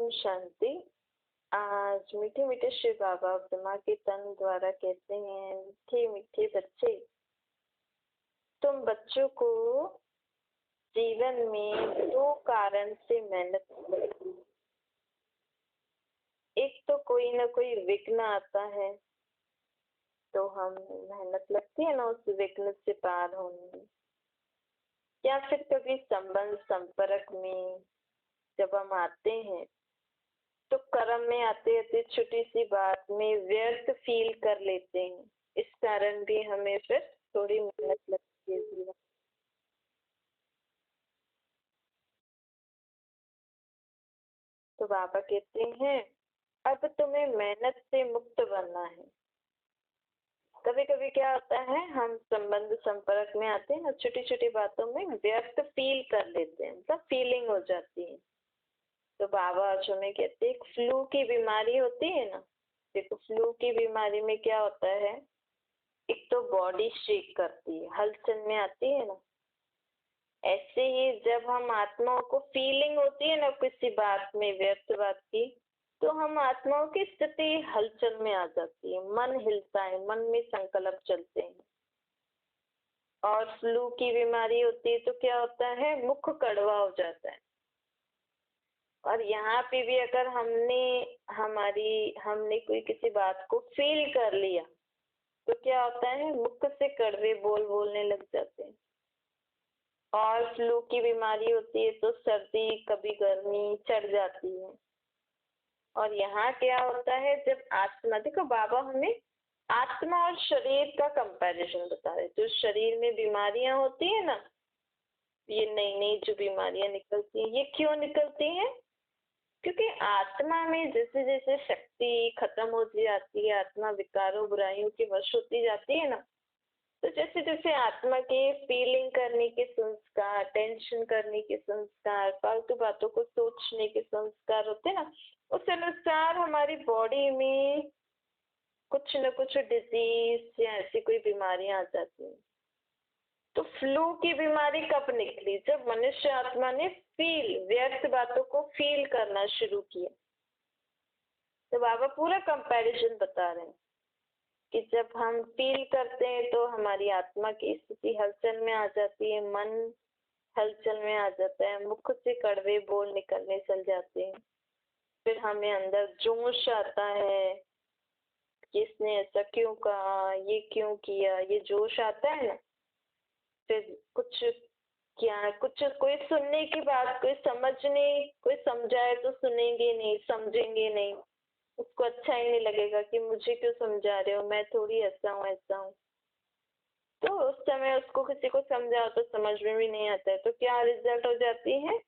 ओम शांति। आज मीठे मीठे शिव बाबा ब्रह्मा के तन द्वारा कहते हैं, मीठे मीठे बच्चे, तुम बच्चों को जीवन में दो कारण से मेहनत करती। एक तो कोई ना कोई विघ्न आता है तो हम मेहनत लगती है ना उस विघ्न से पार होने में, या फिर कभी संबंध संपर्क में जब हम आते हैं तो कर्म में आते आते छोटी सी बात में व्यर्थ फील कर लेते हैं। इस कारण भी हमें फिर थोड़ी मेहनत लगती है जीवन। तो बाबा कहते हैं अब तुम्हें मेहनत से मुक्त बनना है। कभी कभी क्या होता है, हम संबंध संपर्क में आते हैं ना, छोटी छोटी बातों में व्यर्थ फील कर लेते हैं, मतलब फीलिंग हो जाती है। तो बाबा आज हमें कहते हैं, एक फ्लू की बीमारी होती है ना, देखो फ्लू की बीमारी में क्या होता है, एक तो बॉडी शेक करती है, हलचल में आती है ना। ऐसे ही जब हम आत्माओं को फीलिंग होती है ना किसी बात में, व्यर्थ बात की, तो हम आत्माओं की स्थिति हलचल में आ जाती है, मन हिलता है, मन में संकल्प चलते हैं। और फ्लू की बीमारी होती है तो क्या होता है, मुख कड़वा हो जाता है। और यहाँ पे भी अगर हमने कोई किसी बात को फील कर लिया तो क्या होता है, मुख से कड़वे बोल बोलने लग जाते हैं। और फ्लू की बीमारी होती है तो सर्दी कभी गर्मी चढ़ जाती है। और यहाँ क्या होता है, जब आत्मा, देखो बाबा हमें आत्मा और शरीर का कंपैरिजन बता रहे। जो शरीर में बीमारियां होती है ना, ये नई नई जो बीमारियां निकलती हैं, ये क्यों निकलती हैं? क्योंकि आत्मा में जैसे जैसे शक्ति खत्म होती जाती है, आत्मा विकारों बुराइयों के वश होती जाती है ना, तो जैसे जैसे आत्मा के फीलिंग करने के संस्कार, टेंशन करने के संस्कार, फालतू बातों को सोचने के संस्कार होते हैं ना, उस अनुसार हमारी बॉडी में कुछ न कुछ डिजीज या ऐसी कोई बीमारियां आ जाती हैं। तो फ्लू की बीमारी कब निकली? जब मनुष्य आत्मा ने व्यर्थ बातों को फील करना शुरू किया। तो बाबा पूरा कंपैरिजन बता रहे हैं कि जब हम फील करते हैं तो हमारी आत्मा की स्थिति हलचल में आ जाती है, मन हलचल में आ जाता है, मुख से कड़वे बोल निकलने चल जाते हैं। फिर हमें अंदर जोश आता है कि इसने ऐसा क्यों कहा, ये क्यों किया, ये जोश आता है ना। फिर कुछ कोई सुनने की बात, कोई समझाए तो सुनेंगे नहीं, समझेंगे नहीं, उसको अच्छा ही नहीं लगेगा कि मुझे क्यों समझा रहे हो, मैं थोड़ी ऐसा हूँ। तो उस समय उसको किसी को समझाओ तो समझ में भी नहीं आता है। तो क्या रिजल्ट हो जाती है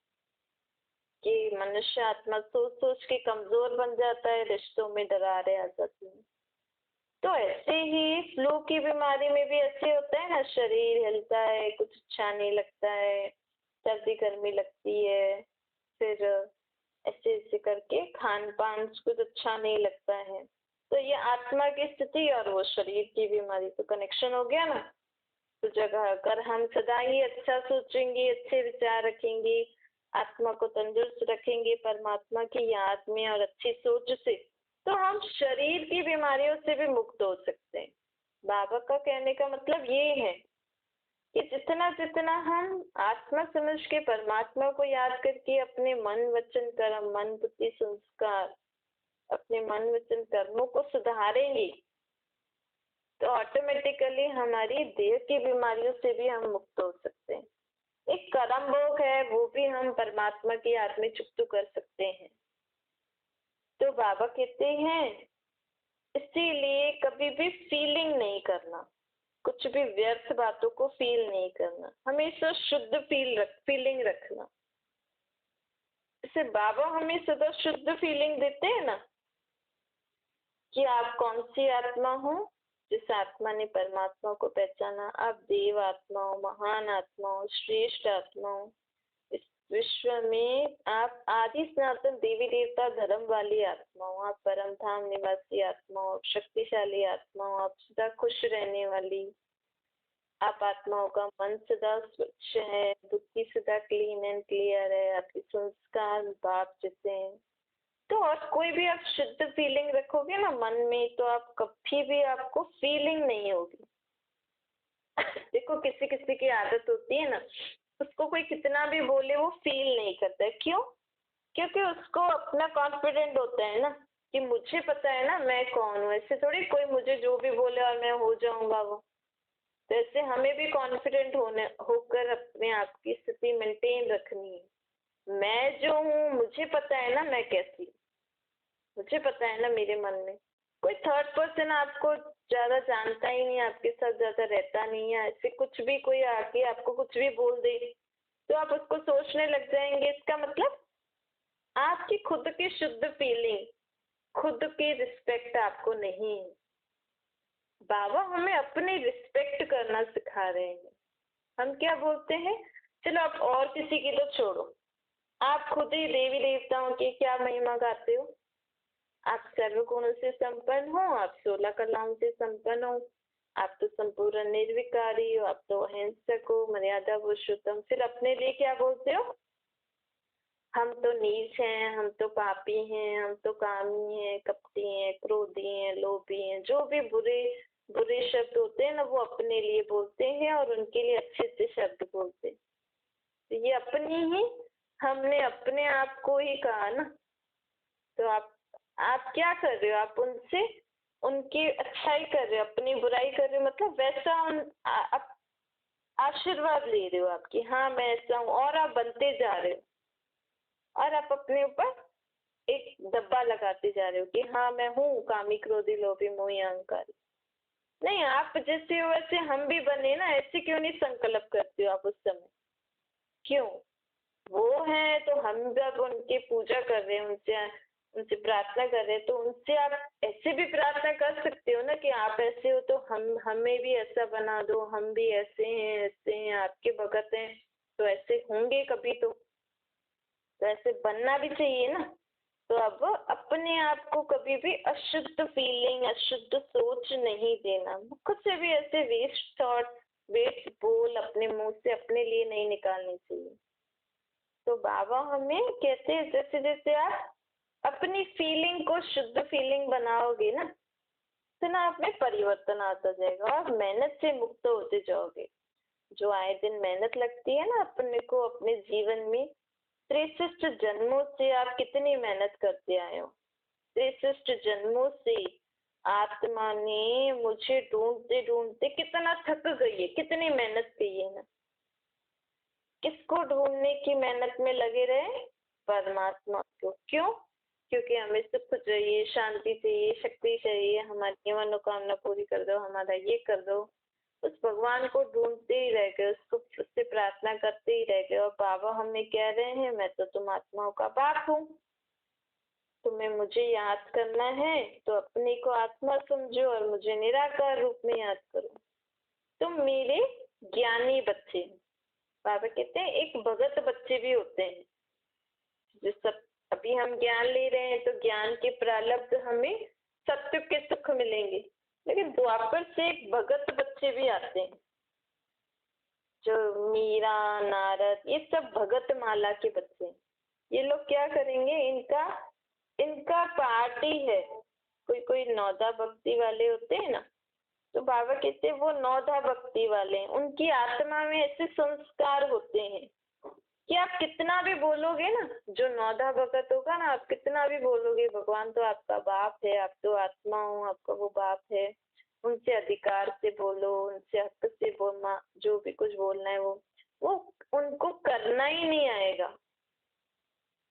कि मनुष्य आत्मा सोच सोच के कमजोर बन जाता है, रिश्तों में दरारें आ जाती हैं। तो ऐसे ही फ्लू की बीमारी में भी ऐसे होता है ना, शरीर हिलता है, कुछ अच्छा नहीं लगता है, सर्दी गर्मी लगती है, फिर ऐसे ऐसे करके खान पान कुछ अच्छा नहीं लगता है। तो ये आत्मा की स्थिति और वो शरीर की बीमारी, तो कनेक्शन हो गया ना। तो जगह अगर हम सदा ही अच्छा सोचेंगे, अच्छे विचार रखेंगे, आत्मा को तंदुरुस्त रखेंगे परमात्मा की याद में और अच्छी सोच से, तो हम शरीर की बीमारियों से भी मुक्त हो सकते हैं। बाबा का कहने का मतलब ये है कि जितना जितना हम आत्मा समझ के परमात्मा को याद करके अपने मन वचन कर्म, मन बुद्धि संस्कार, अपने मन वचन कर्मों को सुधारेंगे तो ऑटोमेटिकली हमारी देह की बीमारियों से भी हम मुक्त हो सकते हैं। एक कर्म भोग है, वो भी हम परमात्मा की याद में चुप्तू कर सकते हैं। तो बाबा कहते हैं इसीलिए कभी भी फीलिंग नहीं करना, कुछ भी व्यर्थ बातों को फील नहीं करना, हमेशा शुद्ध फीलिंग रखना। जैसे बाबा हमें सदा शुद्ध फीलिंग देते हैं ना कि आप कौन सी आत्मा हो। जिस आत्मा ने परमात्मा को पहचाना, आप देव आत्मा हो, महान आत्मा हो, श्रेष्ठ आत्मा हो। इस विश्व में आप आदि सनातन देवी देवता धर्म वाली आत्मा हो, आप परम धाम निवासी आत्मा हो, शक्तिशाली आत्मा हो, आप सदा खुश रहने वाली। आप आत्माओं का मन सदा स्वच्छ है, बुद्धि सदा क्लीन एंड क्लियर है, आपके संस्कार बाप जैसे हैं, तो और कोई भी आप शुद्ध फीलिंग रखोगे ना मन में, तो आप कभी भी आपको फीलिंग नहीं होगी। देखो किसी किसी की आदत होती है ना, उसको कोई कितना भी बोले वो फील नहीं करता है। क्यों? क्योंकि उसको अपना कॉन्फिडेंट होता है ना कि मुझे पता है ना मैं कौन हूँ, ऐसे थोड़ी कोई मुझे जो भी बोले और मैं हो जाऊंगा वो। तो ऐसे हमें भी कॉन्फिडेंट होकर अपने आप की स्थिति मेंटेन रखनी है। मैं जो हूँ मुझे पता है ना मैं कैसी हूँ, मुझे पता है ना मेरे मन में। कोई थर्ड पर्सन आपको ज्यादा जानता ही नहीं, आपके साथ ज्यादा रहता नहीं है, ऐसे कुछ भी कोई आके आपको कुछ भी बोल दे तो आप उसको सोचने लग जाएंगे। इसका मतलब आपकी खुद की शुद्ध फीलिंग, खुद की रिस्पेक्ट आपको नहीं है। बाबा हमें अपनी रिस्पेक्ट करना सिखा रहे हैं। हम क्या बोलते हैं, चलो आप और किसी की तो छोड़ो, आप खुद ही देवी देवताओं की क्या महिमा गाते हो। आप सर्वगुणों से संपन्न हो, आप 16 कलाओं से संपन्न हो, आप तो संपूर्ण निर्विकारी हो, आप तो अहिंसक हो, मर्यादा पुरुषोत्तम। फिर अपने लिए क्या बोलते हो, हम तो नीच हैं, हम तो पापी हैं, हम तो कामी हैं, कपटी हैं, क्रोधी हैं, लोभी हैं। जो भी बुरे बुरे शब्द होते हैं ना वो अपने लिए बोलते हैं और उनके लिए अच्छे अच्छे शब्द बोलते हैं। तो ये अपनी ही, हमने अपने आप को ही कहा ना। तो आप क्या कर रहे हो, आप उनसे उनकी अच्छाई कर रहे हो, अपनी बुराई कर रहे हो, मतलब वैसा आप आशीर्वाद ले रहे हो आपकी, हाँ मैं ऐसा हूँ, और आप बनते जा रहे हो और आप अपने ऊपर एक डब्बा लगाते जा रहे हो कि हाँ मैं हूँ कामी क्रोधी लोभी मोही अहंकारी। नहीं, आप जैसे हो वैसे हम भी बने ना, ऐसे क्यों नहीं संकल्प करते हो आप उस समय? क्यों? वो है तो हम जब उनकी पूजा कर रहे हैं, उनसे उनसे प्रार्थना कर रहे हैं, तो उनसे आप ऐसे भी प्रार्थना कर सकते हो ना कि आप ऐसे हो तो हमें भी ऐसा बना दो, हम भी ऐसे हैं आपके भगत हैं तो ऐसे होंगे कभी तो ऐसे बनना भी चाहिए ना। तो अब अपने आप को कभी भी अशुद्ध फीलिंग, अशुद्ध सोच नहीं देना। खुद से भी ऐसे वेस्ट थॉट, वेस्ट बोल अपने मुंह से अपने लिए नहीं निकालने चाहिए। तो बाबा हमें कहते हैं जैसे जैसे आप अपनी फीलिंग को शुद्ध फीलिंग बनाओगे ना, तो ना आप में परिवर्तन आता जाएगा और मेहनत से मुक्त होते जाओगे। जो आए दिन मेहनत लगती है ना अपने को अपने जीवन में, 63 जन्मों से आप कितनी मेहनत करते आए हो। 63 जन्मों से आत्मा ने मुझे ढूंढते ढूंढते कितना थक गई है, कितनी मेहनत की है ना। किसको ढूंढने की मेहनत में लगे रहे? परमात्मा को। क्यों? क्योंकि हमें सुख चाहिए, शांति चाहिए, शक्ति चाहिए, हमारी मनोकामना पूरी कर दो, हमारा ये कर दो। उस भगवान को ढूंढते ही रह गए, उससे प्रार्थना करते ही रह गए। और बाबा हमें कह रहे हैं मैं तो तुम आत्माओं का बाप हूँ, तुम्हें मुझे याद करना है तो अपने को आत्मा समझो और मुझे निराकार रूप में याद करो। तुम मेरे ज्ञानी बच्चे। बाबा कहते हैं एक भगत बच्चे भी होते हैं। जिस सब अभी हम ज्ञान ले रहे हैं तो ज्ञान के प्रारब्ध हमें सत्य के सुख मिलेंगे, लेकिन द्वापर से एक भगत बच्चे भी आते हैं, जो मीरा, नारद, ये सब भगत माला के बच्चे हैं। ये लोग क्या करेंगे, इनका पार्ट ही है। कोई कोई नौदा भक्ति वाले होते हैं ना, तो बाबा कहते हैं वो नौदा भक्ति वाले हैं, उनकी आत्मा में ऐसे संस्कार होते हैं कि आप कितना भी बोलोगे ना, जो नौदा भगत होगा ना, आप कितना भी बोलोगे भगवान तो आपका बाप है, आप तो आत्मा हो, आपका वो बाप है, उनसे अधिकार से बोलो, उनसे हक से बोलना, जो भी कुछ बोलना है वो उनको करना ही नहीं आएगा।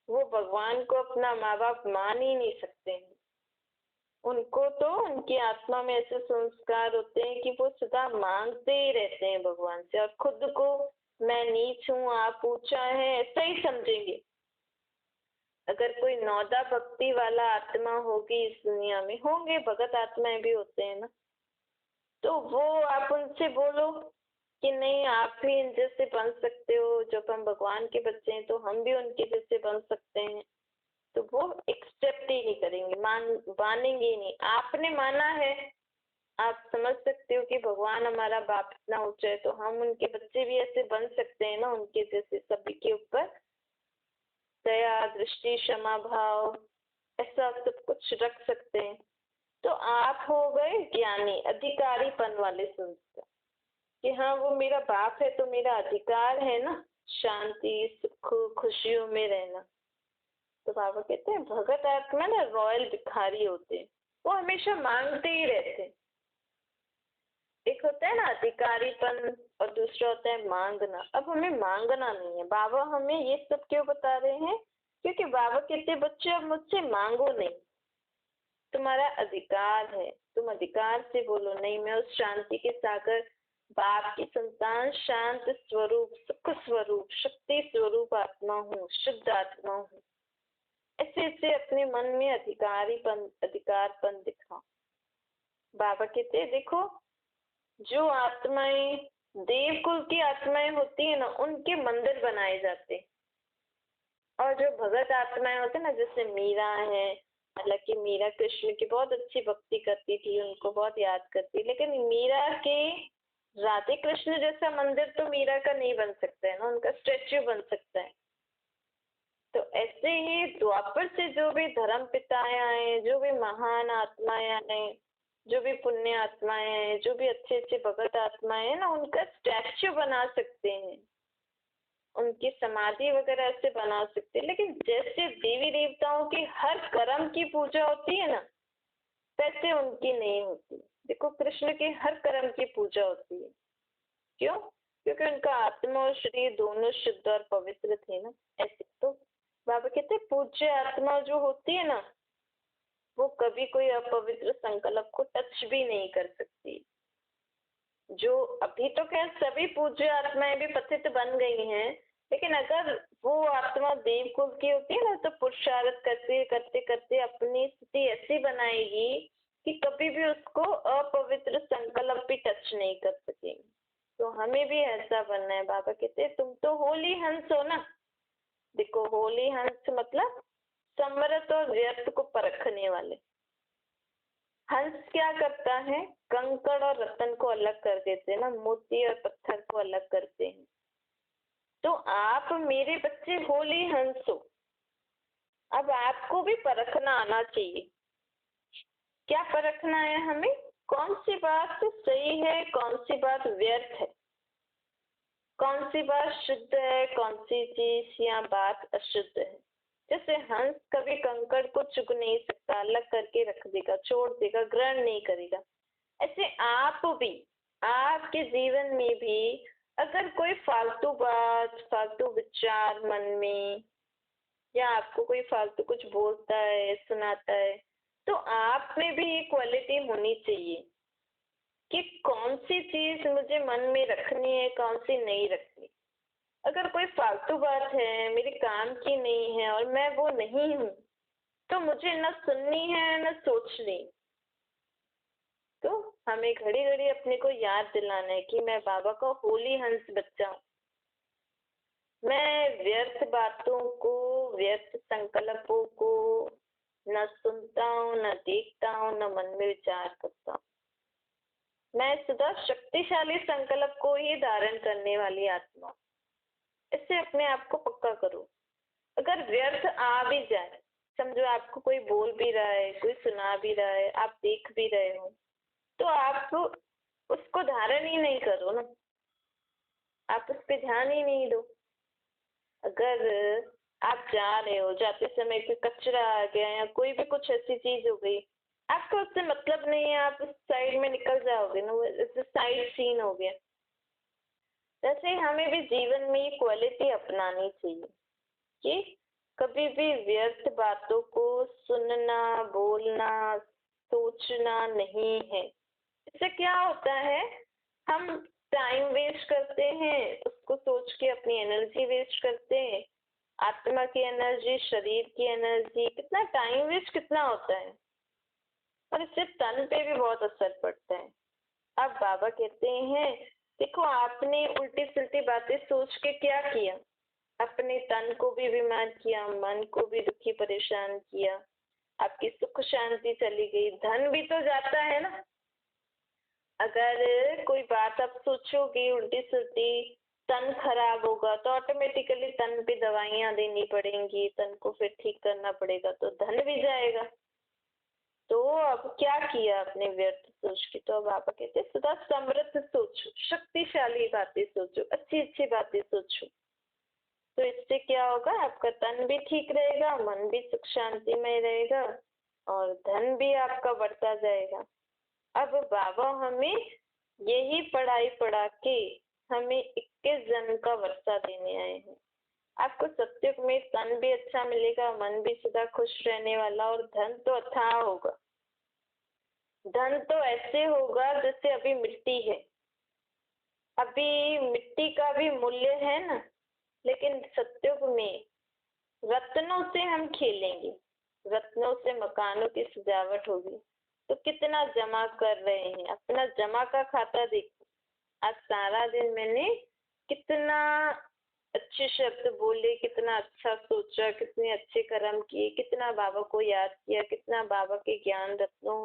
वो भगवान को अपना माँ बाप मान ही नहीं सकते हैं। उनको तो उनकी आत्मा में ऐसे संस्कार होते हैं कि वो सदा मांगते ही रहते हैं भगवान से, और खुद को मैं नीच हूँ आप ऊंचा है ऐसा ही समझेंगे। अगर कोई नौदा भक्ति वाला आत्मा होगी इस दुनिया में, होंगे भगत आत्माएं भी होते हैं ना, तो वो आप उनसे बोलो कि नहीं आप भी इन जैसे बन सकते हो, जब हम भगवान के बच्चे हैं तो हम भी उनके जैसे बन सकते हैं, तो वो एक्सेप्ट ही नहीं करेंगे, मानेंगे ही नहीं। आपने माना है, आप समझ सकते हो कि भगवान हमारा बाप इतना ऊंचा है तो हम उनके बच्चे भी ऐसे बन सकते हैं ना, उनके जैसे सभी के ऊपर दया, दृष्टि, क्षमा भाव, ऐसा सब कुछ रख सकते हैं। तो आप हो गए ज्ञानी, अधिकारीपन वाले संस्कार कि हाँ वो मेरा बाप है तो मेरा अधिकार है ना शांति सुख खुशियों में रहना। तो बाबा कहते हैं भगत आत्मा ना रॉयल भिखारी होते हैं, वो हमेशा मांगते ही रहते हैं। एक होता है ना अधिकारीपन और दूसरा होता है मांगना। अब हमें मांगना नहीं है। बाबा हमें ये सब क्यों बता रहे हैं? क्योंकि बाबा कहते हैं बच्चे अब मुझसे मांगो नहीं, तुम्हारा अधिकार है, तुम अधिकार से बोलो नहीं मैं उस शांति के सागर बाप की संतान शांत स्वरूप सुख स्वरूप शक्ति स्वरूप आत्मा हूँ, शुद्ध आत्मा हूँ। ऐसे ऐसे अपने मन में अधिकारपन दिखाओ। बाबा कहते हैं देखो जो आत्माएं देवकुल की आत्माएं होती है ना उनके मंदिर बनाए जाते हैं, और जो भगत आत्माएं होते हैं ना जैसे मीरा है, हालांकि मीरा कृष्ण की बहुत अच्छी भक्ति करती थी, उनको बहुत याद करती, लेकिन मीरा के राधे कृष्ण जैसा मंदिर तो मीरा का नहीं बन सकता है ना, उनका स्टेच्यू बन सकता है। तो ऐसे ही द्वापर से जो भी धर्म पिताएं आए, जो भी महान आत्माएं आए, जो भी पुण्य आत्माएं हैं, जो भी अच्छे अच्छे भगत आत्माएं हैं ना, उनका स्टैच्यू बना सकते हैं, उनकी समाधि वगैरह ऐसे बना सकते हैं। लेकिन जैसे देवी देवताओं की हर कर्म की पूजा होती है ना वैसे उनकी नहीं होती। देखो कृष्ण के हर कर्म की पूजा होती है। क्यों? क्योंकि उनका आत्मा और शरीर दोनों शुद्ध और पवित्र थे ना। ऐसे तो बाबा कहते हैं पूज्य आत्मा जो होती है ना वो कभी कोई अपवित्र संकल्प को टच भी नहीं कर सकती। जो अभी तो खैर सभी पूज्य आत्माएं भी पतित बन गई हैं, लेकिन अगर वो आत्मा देवकुल की होती है ना तो पुरुषार्थ करते करते करते अपनी स्थिति ऐसी बनाएगी कि कभी भी उसको अपवित्र संकल्प भी टच नहीं कर सकेंगे। तो हमें भी ऐसा बनना है। बाबा कहते हैं तुम तो होली हंस हो ना। देखो होली हंस मतलब समर्थ और व्यर्थ को परखने वाले। हंस क्या करता है? कंकड़ और रतन को अलग कर देते हैं ना, मोती और पत्थर को अलग करते हैं। तो आप मेरे बच्चे होली हंस हो। अब आपको भी परखना आना चाहिए। क्या परखना है हमें? कौन सी बात सही है, कौन सी बात व्यर्थ है, कौन सी बात शुद्ध है, कौन सी चीज या बात अशुद्ध है। जैसे हंस कभी कंकड़ को चुग नहीं सकता, अलग करके रख देगा, छोड़ देगा, ग्रहण नहीं करेगा। ऐसे आप भी, आपके जीवन में भी अगर कोई फालतू बात, फालतू विचार मन में, या आपको कोई फालतू कुछ बोलता है, सुनाता है, तो आप में भी ये क्वालिटी होनी चाहिए कि कौन सी चीज मुझे मन में रखनी है, कौन सी नहीं रखनी। अगर कोई फालतू बात है, मेरे काम की नहीं है और मैं वो नहीं हूँ, तो मुझे न सुननी है न सोचनी। तो हमें घड़ी घड़ी अपने को याद दिलाना है कि मैं बाबा का होली हंस बच्चा हूँ। मैं व्यर्थ बातों को, व्यर्थ संकल्पों को न सुनता हूँ, न देखता हूँ, न मन में विचार करता हूँ। मैं सदा शक्तिशाली संकल्प को ही धारण करने वाली आत्मा। इससे अपने आप को पक्का करो। अगर व्यर्थ आ भी जाए, समझो आपको कोई बोल भी रहा है, कोई सुना भी रहा है, आप देख भी रहे हो, तो आप उसको धारण ही नहीं करो ना, आप उस पर ध्यान ही नहीं दो। अगर आप जा रहे हो, जाते समय कोई कचरा आ गया या कोई भी कुछ ऐसी चीज हो गई, आपको उससे मतलब नहीं है, आप उस साइड में निकल जाओगे ना, वो साइड सीन हो गया। वैसे हमें भी जीवन में ये क्वालिटी अपनानी चाहिए कि कभी भी व्यर्थ बातों को सुनना, बोलना, सोचना नहीं है। इससे क्या होता है, हम टाइम वेस्ट करते हैं, उसको सोच के अपनी एनर्जी वेस्ट करते हैं, आत्मा की एनर्जी, शरीर की एनर्जी, कितना टाइम वेस्ट कितना होता है, और इससे तन पे भी बहुत असर पड़ता है। अब बाबा कहते हैं देखो आपने उल्टी सुल्टी बातें सोच के क्या किया, अपने तन को भी बीमार किया, मन को भी दुखी परेशान किया, आपकी सुख शांति चली गई, धन भी तो जाता है ना। अगर कोई बात आप सोचोगे उल्टी सुल्टी तन खराब होगा तो ऑटोमेटिकली तन पे दवाइयां देनी पड़ेंगी, तन को फिर ठीक करना पड़ेगा, तो धन भी जाएगा। तो अब क्या किया आपने व्यर्थ सोच के? तो अब आप कहते सदा समृद्ध सोचो, शक्तिशाली बातें सोचो, अच्छी अच्छी बातें सोचो। तो इससे क्या होगा, आपका तन भी ठीक रहेगा, मन भी सुख शांति में रहेगा और धन भी आपका बढ़ता जाएगा। अब बाबा हमें यही पढ़ाई पढ़ा के हमें 21 जन्म का वर्षा देने आए हैं। आपको सत्युग में तन भी अच्छा मिलेगा, मन भी सदा खुश रहने वाला और धन तो अथाह होगा। धन तो ऐसे होगा जैसे अभी मिट्टी है, अभी मिट्टी का भी मूल्य है ना, लेकिन सत्युग में रत्नों से हम खेलेंगे, रत्नों से मकानों की सजावट होगी। तो कितना जमा कर रहे हैं, अपना जमा का खाता देखो। आज सारा दिन मैंने कितना अच्छे शब्द बोले, कितना अच्छा सोचा, कितने अच्छे कर्म किए, कितना बाबा को याद किया, कितना बाबा के ज्ञान रत्नों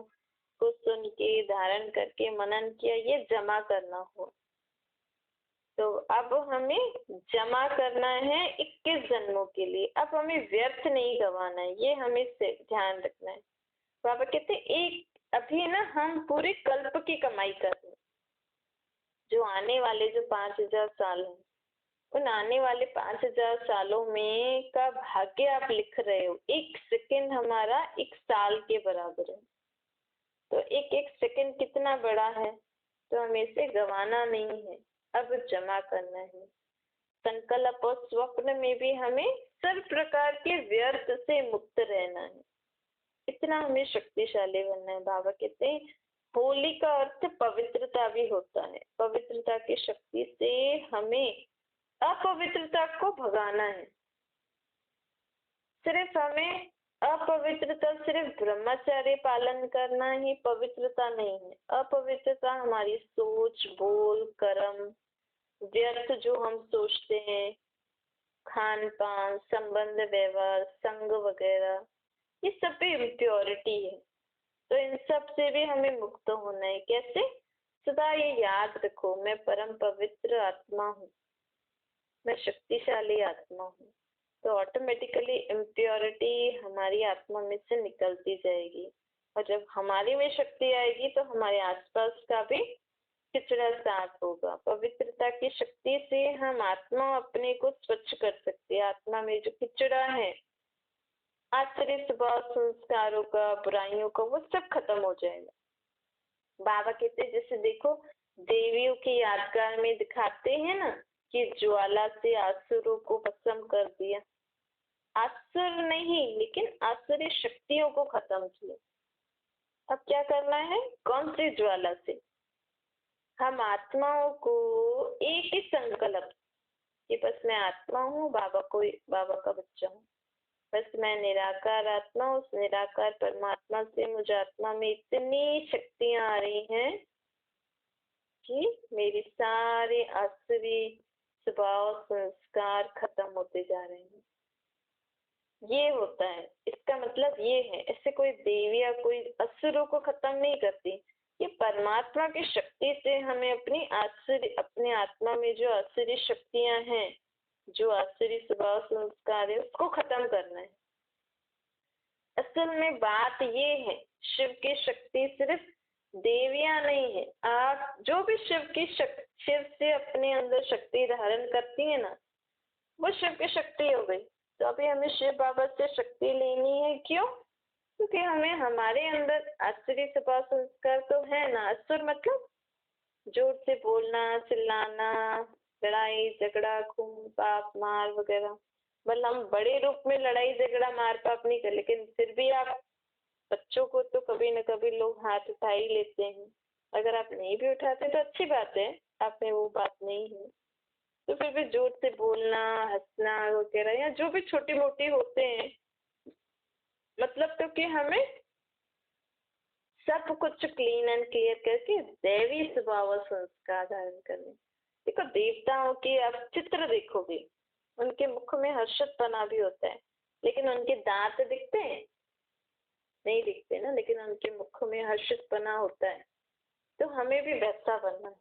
को सुन के धारण करके मनन किया, ये जमा करना हो। तो अब हमें जमा करना है 21 जन्मों के लिए। अब हमें व्यर्थ नहीं गंवाना है, ये हमें से ध्यान रखना है। बाबा कहते एक अभी ना हम पूरे कल्प की कमाई कर रहे हैं, जो आने वाले जो 5000 साल हैं, उन आने वाले 5000 सालों में का भाग्य आप लिख रहे हो। एक सेकंड हमारा एक साल के बराबर है, तो एक एक सेकंड कितना बड़ा है, तो हमें इसे गंवाना नहीं है, अब जमा करना है। संकल्प और स्वप्न में भी हमें सब प्रकार के व्यर्थ से मुक्त रहना है, इतना हमें शक्तिशाली बनना है। बाबा कहते हैं होली का अर्थ पवित्रता भी होता है, पवित्रता की शक्ति से हमें अपवित्रता को भगाना है। सिर्फ हमें अपवित्रता, सिर्फ ब्रह्मचर्य पालन करना ही पवित्रता नहीं है। अपवित्रता हमारी सोच, बोल, कर्म, व्यर्थ जो हम सोचते हैं, खान पान, संबंध, व्यवहार, संग वगैरह, ये सब भी इम्प्योरिटी है। तो इन सब से भी हमें मुक्त होना है। कैसे? सदा ये याद रखो, मैं परम पवित्र आत्मा हूँ, मैं शक्तिशाली आत्मा हूँ। तो ऑटोमेटिकली इम्प्योरिटी हमारी आत्मा में से निकलती जाएगी, और जब हमारी में शक्ति आएगी तो हमारे आसपास का भी किचड़ा साफ होगा। पवित्रता की शक्ति से हम आत्मा अपने को स्वच्छ कर सकते हैं। आत्मा में जो किचड़ा है, आश्चर्य स्वभाव, संस्कारों का, बुराइयों का, वो सब खत्म हो जाएगा। बाबा कहते जैसे देखो देवियों की यादगार में दिखाते हैं ना कि ज्वाला से आसुरों को भस्म कर दिया। आसुर नहीं, लेकिन आसुरी शक्तियों को खत्म किया। अब क्या करना है? कौन सी ज्वाला से? हम आत्माओं को एक ही संकल्प कि बस मैं आत्मा हूँ, बाबा का बच्चा हूँ, बस मैं निराकार आत्मा, उस निराकार परमात्मा से मुझे आत्मा में इतनी शक्तियां आ रही हैं कि मेरी सारे आसुरी स्वभाव, संस्कार खत्म होते जा रहे हैं। ये होता है, इसका मतलब ये है। ऐसे कोई देवी या कोई असुरों को खत्म नहीं करती, ये परमात्मा की शक्ति से हमें अपने आत्मा में जो आसुरी शक्तियां हैं, जो आसुरी स्वभाव संस्कार है, उसको खत्म करना है। असल में बात ये है, शिव की शक्ति सिर्फ देवियां नहीं है। आप जो भी शिव से अपने अंदर शक्ति धारण करती है ना, वो शिव की शक्ति हो गई। तो अभी हमें शिव बाबा से शक्ति लेनी है। क्यों? क्योंकि हमें हमारे अंदर आसुरी स्वभाव संस्कार तो है ना। असुर मतलब जोर से बोलना, चिल्लाना, लड़ाई झगड़ा, खून पाप मार वगैरह। मतलब हम बड़े रूप में लड़ाई झगड़ा मार पाप नहीं कर, लेकिन फिर भी आप बच्चों को तो कभी न कभी लोग हाथ उठा ही लेते हैं। अगर आप नहीं भी उठाते तो अच्छी बात है, आप में वो बात नहीं है। तो फिर भी जोर से बोलना, हंसना वगैरह, या जो भी छोटी मोटी होते हैं, मतलब तो कि हमें सब कुछ क्लीन एंड क्लियर करके दैवी स्वभाव और संस्कार धारण करने। देखो देवताओं के आप चित्र देखोगे, उनके मुख में हर्षितपना भी होता है, लेकिन उनके दांत दिखते हैं? नहीं दिखते ना, लेकिन उनके मुख में हर्षितपना होता है। तो हमें भी वैसा बनना है।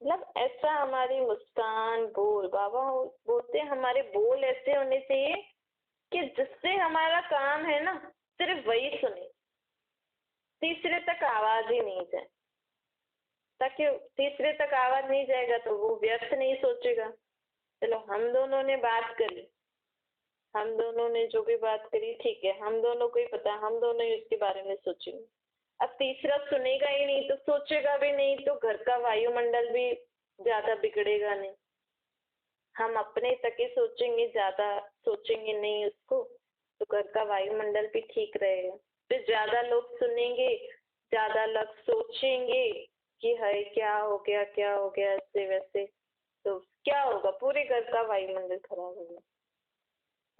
मतलब ऐसा हमारी मुस्कान बोल, बाबा बोलते हैं हमारे बोल ऐसे होने चाहिए कि जिससे हमारा काम है ना सिर्फ वही सुने, तीसरे तक आवाज ही नहीं जाए। ताकि तीसरे तक आवाज नहीं जाएगा तो वो व्यर्थ नहीं सोचेगा। चलो हम दोनों ने बात करी, हम दोनों ने जो भी बात करी ठीक है, हम दोनों को ही पता, हम दोनों ही उसके बारे में सोचेंगे। अब तीसरा सुनेगा ही नहीं तो सोचेगा भी नहीं, तो घर का वायुमंडल भी ज्यादा बिगड़ेगा नहीं। हम अपने तक ही सोचेंगे, ज्यादा सोचेंगे नहीं उसको, तो घर का वायुमंडल भी ठीक रहेगा। फिर ज्यादा लोग सुनेंगे, ज्यादा लोग सोचेंगे कि हाय क्या हो गया, क्या हो गया, ऐसे वैसे, तो क्या होगा, पूरे घर का वायुमंडल खराब होगा।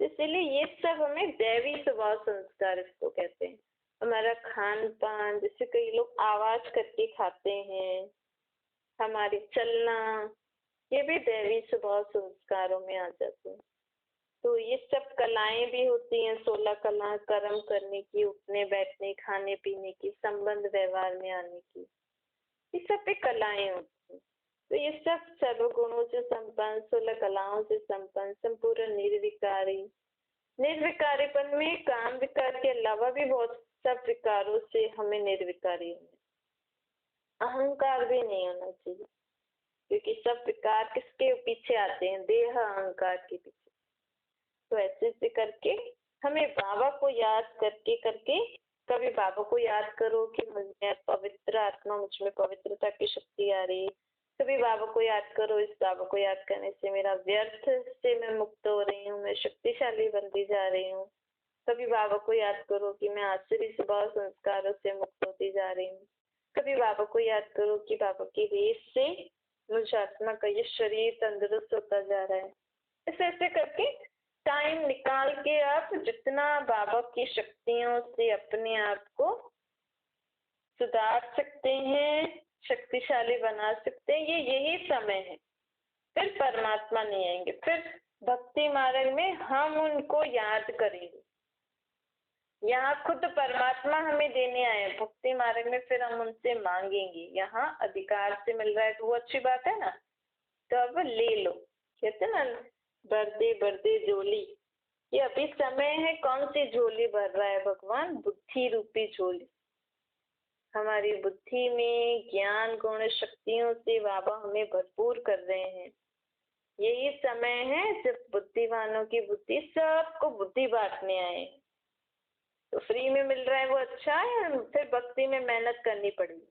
इसीलिए ये सब हमें दैवी स्वभाव संस्कार इसको कहते हैं। हमारा खान पान, जैसे कई लोग आवाज करके खाते हैं, हमारी चलना, ये भी दैवी स्वभाव संस्कारों में आ जाते हैं। तो ये सब कलाएं भी होती हैं, 16 कला, कर्म करने की, उठने बैठने, खाने पीने की, संबंध व्यवहार में आने की, ये सब भी कलाएं होती हैं। तो ये सब सर्वगुणों से संपन्न, 16 कलाओं से संपन्न, संपूर्ण निर्विकारी, निर्विकारीपन में काम विकार के अलावा भी बहुत सब विकारों से हमें निर्विकारी होना, अहंकार भी नहीं होना चाहिए, क्योंकि सब विकार किसके पीछे आते हैं, देह अहंकार के पीछे। तो ऐसे ऐसे करके हमें बाबा को याद करके करके, कभी बाबा को याद करो कि मैं पवित्र आत्मा, मुझ में पवित्रता की शक्ति आ रही है। कभी बाबा को याद करो, इस बाबा को याद करने से मेरा व्यर्थ से मैं मुक्त हो रही हूँ, मैं शक्तिशाली बनती जा रही हूँ। कभी बाबा को याद करो कि मैं आसुरी स्वभाव संस्कारों से मुक्त होती जा रही हूँ। कभी बाबा को याद करो कि बाबा की रेस से मुझ आत्मा का ये शरीर तंदुरुस्त होता जा रहा है। ऐसे ऐसे करके टाइम निकाल के आप जितना बाबा की शक्तियों से अपने आप को सुधार सकते हैं, शक्तिशाली बना सकते हैं, ये यही समय है। फिर परमात्मा नहीं आएंगे, फिर भक्ति मार्ग में हम उनको याद करेंगे। यहाँ खुद परमात्मा हमें देने आए हैं, भक्ति मार्ग में फिर हम उनसे मांगेंगे। यहाँ अधिकार से मिल रहा है तो वो अच्छी बात है ना, तो अब ले लो। कहते ना, भर दे झोली। ये अभी समय है, कौन सी झोली भर रहा है भगवान, बुद्धि रूपी झोली। हमारी बुद्धि में ज्ञान गुण शक्तियों से बाबा हमें भरपूर कर रहे हैं। यही समय है जब बुद्धिमानों की बुद्धि सबको बुद्धि बांटने आए। तो फ्री में मिल रहा है वो अच्छा है, फिर भक्ति में मेहनत करनी पड़ेगी।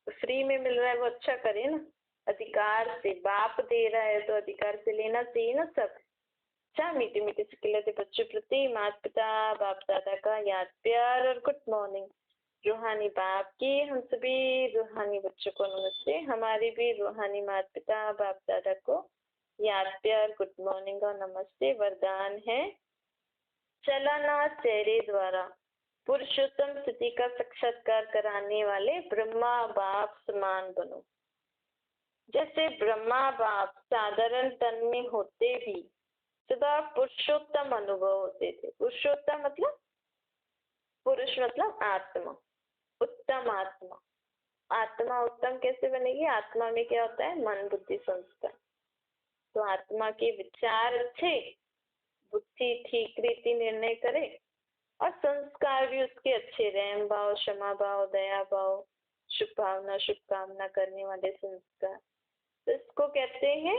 तो फ्री में मिल रहा है वो अच्छा करे ना, अधिकार से, बाप दे रहा है तो अधिकार से लेना चाहिए ना सब। अच्छा, मीठे मीठे से खिलाते बच्चों प्रति माता पिता बाप दादा का याद प्यार और गुड मॉर्निंग। रूहानी बाप की हम सभी रूहानी बच्चों को नमस्ते। हमारी भी रूहानी माता पिता बाप दादा को याद प्यार गुड मॉर्निंग और नमस्ते। वरदान है, चलाना चेहरे द्वारा पुरुषोत्तम स्थिति का साक्षात्कार कराने वाले ब्रह्मा बाप समान बनो। जैसे ब्रह्मा बाप साधारण तन में होते भी सदा पुरुषोत्तम अनुभव होते थे। पुरुषोत्तम मतलब, पुरुष मतलब आत्मा, उत्तम आत्मा। आत्मा उत्तम कैसे बनेगी, आत्मा में क्या होता है, मन बुद्धि संस्कार। तो आत्मा के विचार अच्छे, बुद्धि ठीक रीति निर्णय करे और संस्कार भी उसके अच्छे, रहम भाव, क्षमा भाव, दया भाव, शुभ भावना, शुभकामना करने वाले संस्कार। तो इसको कहते हैं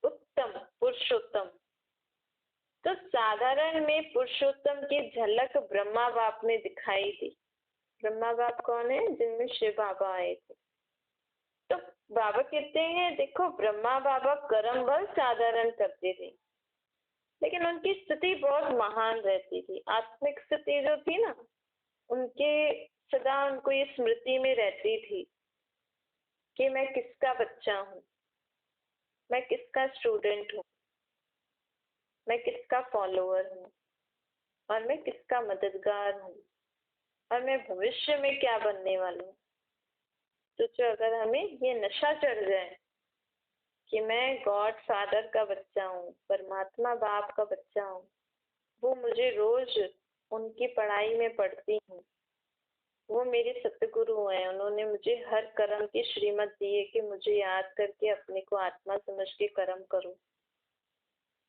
उत्तम, पुरुषोत्तम। तो साधारण में पुरुषोत्तम की झलक ब्रह्मा बाप में दिखाई दी। ब्रह्मा बाप कौन है, जिनमें शिव बाबा आए थे। तो बाबा कहते हैं देखो, ब्रह्मा बाबा कर्म बल साधारण करते थे, लेकिन उनकी स्थिति बहुत महान रहती थी। आत्मिक स्थिति जो थी ना, उनके सदा उनको ये स्मृति में रहती थी कि मैं किसका बच्चा हूँ, मैं किसका स्टूडेंट हूँ, मैं किसका फॉलोअर हूँ और मैं किसका मददगार हूँ और मैं भविष्य में क्या बनने वाला हूँ। सोचो अगर हमें ये नशा चढ़ जाए कि मैं गॉड फादर का बच्चा हूँ, परमात्मा बाप का बच्चा हूँ, वो मुझे रोज उनकी पढ़ाई में पढ़ती हूँ, वो मेरे सतगुरु हैं, उन्होंने मुझे हर कर्म की श्रीमत दी है कि मुझे याद करके अपने को आत्मा समझ के कर्म करूं।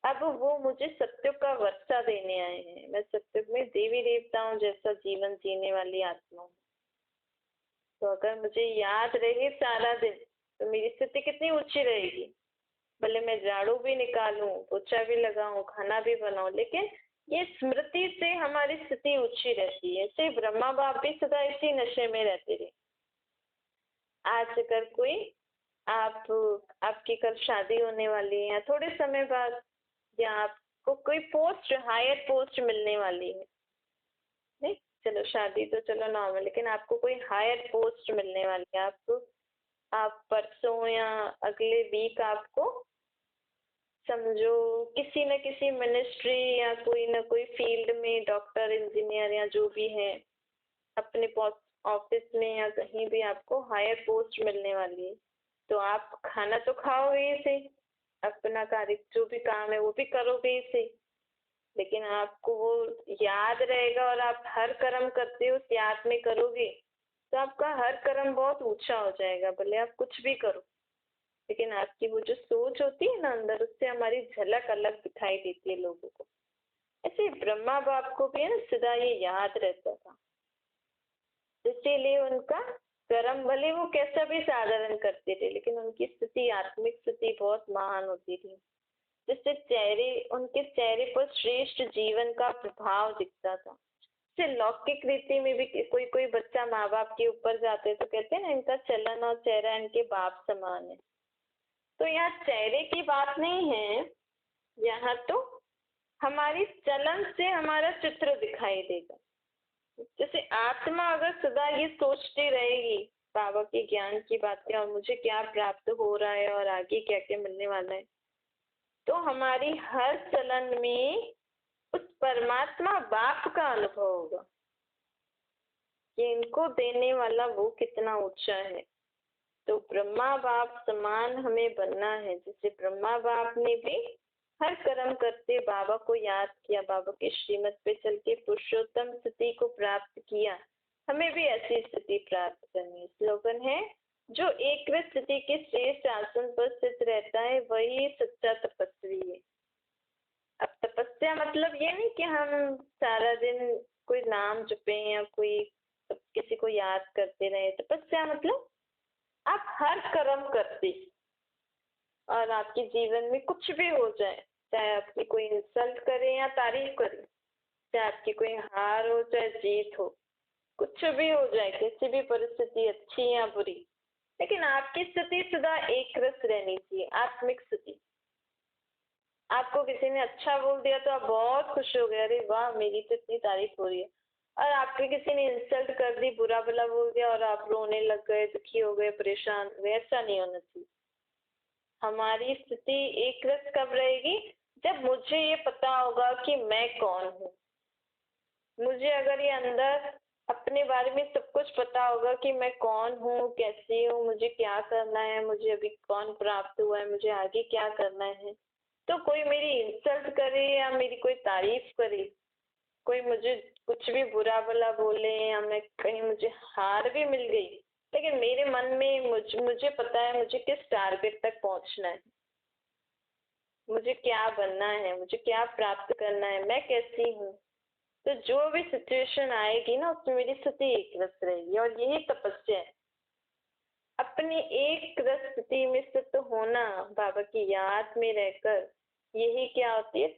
अब वो मुझे सत्युग का वर्षा देने आए हैं। मैं सत्युग में देवी देवताओं जैसा जीवन जीने वाली आत्मा हूँ। तो अगर मुझे याद रहे सारा दिन तो मेरी स्थिति कितनी ऊंची रहेगी। भले मैं झाड़ू भी निकालूं, पोछा भी लगाऊं, खाना भी बनाऊं, लेकिन ये स्मृति से हमारी स्थिति ऊंची रहती है। ऐसे ब्रह्मा बाप भी सदा इसी नशे में रहते रहे। आज अगर कोई आपकी कल शादी होने वाली है या थोड़े समय बाद, या आपको कोई पोस्ट, हायर पोस्ट मिलने वाली है, नहीं चलो शादी तो चलो नॉर्मल, लेकिन आपको कोई हायर पोस्ट मिलने वाली है, आप परसों या अगले वीक आपको समझो किसी न किसी मिनिस्ट्री या कोई ना कोई फील्ड में डॉक्टर, इंजीनियर या जो भी है, अपने ऑफिस में या कहीं भी आपको हायर पोस्ट मिलने वाली है। तो आप खाना तो खाओगे ही सही, अपना कार्य जो भी काम है वो भी करोगे ही सही, लेकिन आपको वो याद रहेगा और आप हर कर्म करते हो उस याद में करोगे, तो आपका हर कर्म बहुत ऊंचा हो जाएगा। भले आप कुछ भी करो, लेकिन आपकी वो जो सोच होती है ना अंदर, उससे हमारी झलक अलग दिखाई देती है लोगों को। ऐसे ब्रह्मा बाप को भी है ना सदा ये याद रहता था, इसीलिए उनका कर्म भले वो कैसा भी साधारण करते थे, लेकिन उनकी स्थिति, आत्मिक स्थिति बहुत महान होती थी, जिससे उनके चेहरे पर श्रेष्ठ जीवन का प्रभाव दिखता था। जैसे लौकिक रीति में भी कोई कोई बच्चा माँ बाप के ऊपर जाते तो कहते हैं ना, इनका चलन और चेहरा इनके बाप समान है। तो यहाँ चेहरे की बात नहीं है, यहाँ तो हमारी चलन से हमारा चित्र दिखाई देगा। जैसे आत्मा अगर सदा ये सोचती रहेगी बाबा के ज्ञान की बातें और मुझे क्या प्राप्त हो रहा है और आगे क्या क्या मिलने वाला है, तो हमारी हर चलन में उस परमात्मा बाप का अनुभव होगा कि इनको देने वाला वो कितना ऊंचा है। तो ब्रह्मा बाप समान हमें बनना है। जैसे ब्रह्मा बाप ने भी हर कर्म करते बाबा को याद किया, बाबा के श्रीमत पे चल के पुरुषोत्तम स्थिति को प्राप्त किया, हमें भी ऐसी स्थिति प्राप्त करनी है। स्लोगन है, जो एक स्थिति के श्रेष्ठ आसन पर स्थित रहता है वही सच्चा तपस्वी है। अब तपस्या मतलब ये नहीं कि हम सारा दिन कोई नाम जपे या कोई किसी को याद करते रहे। तपस्या मतलब आप हर कर्म करते और आपके जीवन में कुछ भी हो जाए, चाहे आपकी कोई इंसल्ट करे या तारीफ करे, चाहे आपकी कोई हार हो चाहे जीत हो, कुछ भी हो जाए, कैसी भी परिस्थिति अच्छी या बुरी, लेकिन आपकी स्थिति सदा एक रस रहनी चाहिए, आत्मिक स्थिति। आपको किसी ने अच्छा बोल दिया तो आप बहुत खुश हो गए, अरे वाह मेरी तो इतनी तारीफ हो रही है। और आपके किसी ने इंसल्ट कर दी, बुरा भला बोल दिया और आप रोने लग गए, दुखी हो गए, परेशान हो गए, ऐसा नहीं होना चाहिए। हमारी स्थिति एक रस कब रहेगी, जब मुझे ये पता होगा कि मैं कौन हूँ। मुझे अगर ये अंदर अपने बारे में सब कुछ पता होगा कि मैं कौन हूँ, कैसी हूँ, मुझे क्या करना है, मुझे अभी कौन प्राप्त हुआ है, मुझे आगे क्या करना है, तो कोई मेरी इंसल्ट करे या मेरी कोई तारीफ करे, कोई मुझे कुछ भी बुरा भला बोले या मैं कहीं मुझे हार भी मिल गई, लेकिन मेरे मन में मुझे पता है मुझे किस टारगेट तक पहुंचना है, मुझे क्या बनना है, मुझे क्या प्राप्त करना है, मैं कैसी हूँ। तो जो भी सिचुएशन आएगी ना उसमें मेरी स्थिति एक रस रहेगी, और यही तपस्या है, अपनी एक रस स्थिति में स्थित होना, बाबा की याद में रहकर। यही क्या होती है